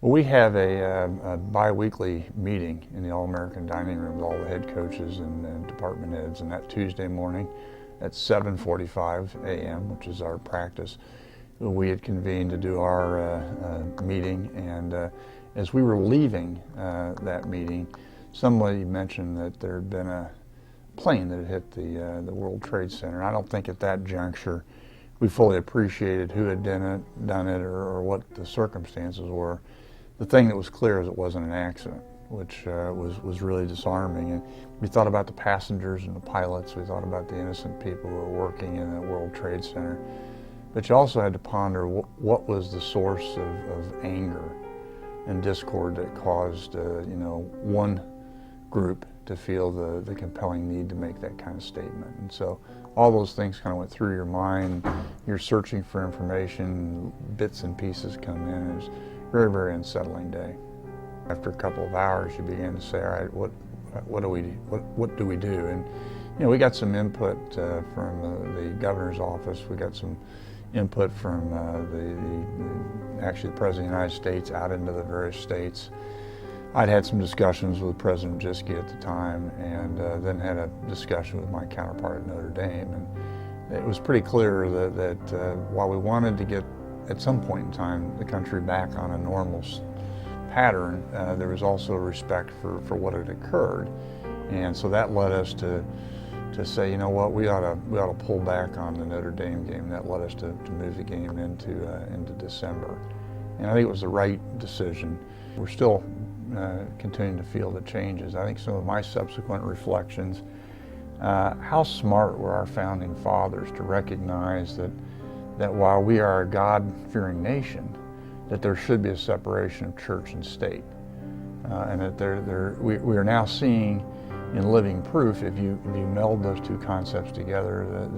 Well, we have a bi-weekly meeting in the All-American Dining Room with all the head coaches and department heads, and that Tuesday morning at 7:45 a.m., which is our practice, we had convened to do our meeting, and as we were leaving that meeting, somebody mentioned that there had been a plane that had hit the World Trade Center. I don't think at that juncture we fully appreciated who had done it or what the circumstances were. The thing that was clear is it wasn't an accident, which was really disarming. And we thought about the passengers and the pilots. We thought about the innocent people who were working in the World Trade Center. But you also had to ponder what was the source of anger and discord that caused one group to feel the compelling need to make that kind of statement. And so all those things kind of went through your mind. You're searching for information, bits and pieces come in. It was a very, very unsettling day. After a couple of hours, you began to say, all right, what do we do? And we got some input from the governor's office. We got some input from actually the President of the United States out into the various states. I'd had some discussions with President Jischke at the time, and then had a discussion with my counterpart at Notre Dame. And it was pretty clear that while we wanted to get, at some point in time, the country back on a normal pattern, there was also respect for what had occurred. And so that led us to say, you know what, we ought to pull back on the Notre Dame game. That led us to move the game into December. And I think it was the right decision. We're still continuing to feel the changes. I think some of my subsequent reflections, how smart were our founding fathers to recognize that while we are a God-fearing nation, that there should be a separation of church and state. And that we are now seeing in living proof, if you meld those two concepts together,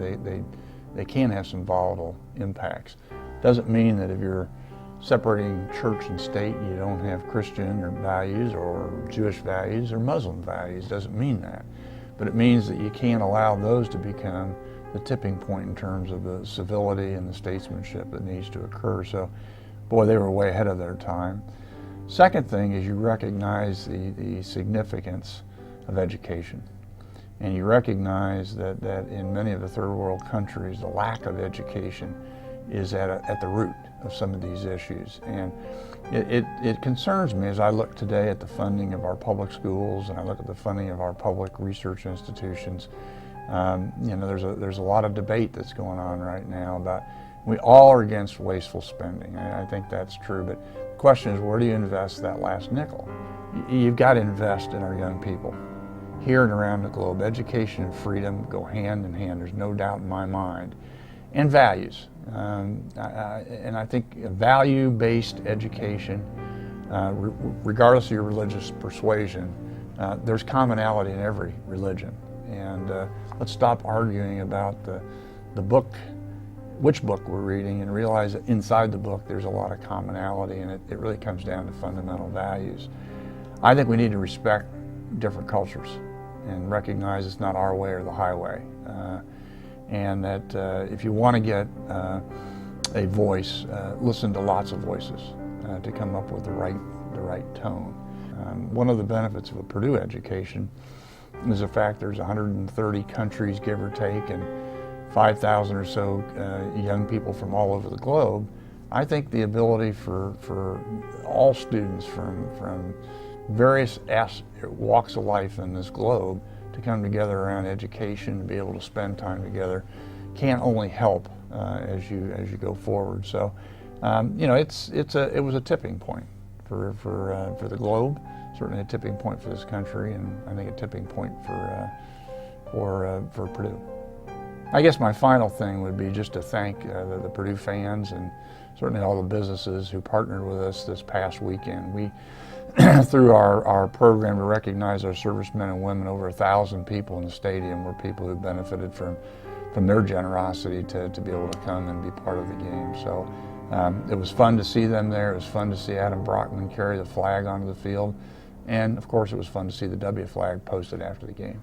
they can have some volatile impacts. Doesn't mean that if you're separating church and state, you don't have Christian or values or Jewish values or Muslim values. Doesn't mean that. But it means that you can't allow those to become the tipping point in terms of the civility and the statesmanship that needs to occur. So, boy, they were way ahead of their time. Second thing is you recognize the significance of education. And you recognize that in many of the third world countries, the lack of education is at the root of some of these issues. And it concerns me as I look today at the funding of our public schools and I look at the funding of our public research institutions. There's a lot of debate that's going on right now about, we all are against wasteful spending. I think that's true, but the question is, where do you invest that last nickel? You've got to invest in our young people. Here and around the globe, education and freedom go hand in hand, there's no doubt in my mind. And values. And I think value-based education, regardless of your religious persuasion, there's commonality in every religion. And let's stop arguing about the book, which book we're reading, and realize that inside the book there's a lot of commonality, and it really comes down to fundamental values. I think we need to respect different cultures and recognize it's not our way or the highway. And that if you want to get a voice, listen to lots of voices to come up with the right tone. One of the benefits of a Purdue education is the fact there's 130 countries, give or take, and 5,000 or so young people from all over the globe. I think the ability for all students from various walks of life in this globe to come together around education and be able to spend time together can only help as you go forward. So, it was a tipping point for the globe, certainly a tipping point for this country, and I think a tipping point for Purdue. I guess my final thing would be just to thank the Purdue fans and certainly all the businesses who partnered with us this past weekend. We through our program to recognize our servicemen and women, over 1,000 people in the stadium were people who benefited from their generosity to be able to come and be part of the game. So it was fun to see them there. It was fun to see Adam Brockman carry the flag onto the field. And of course it was fun to see the W flag posted after the game.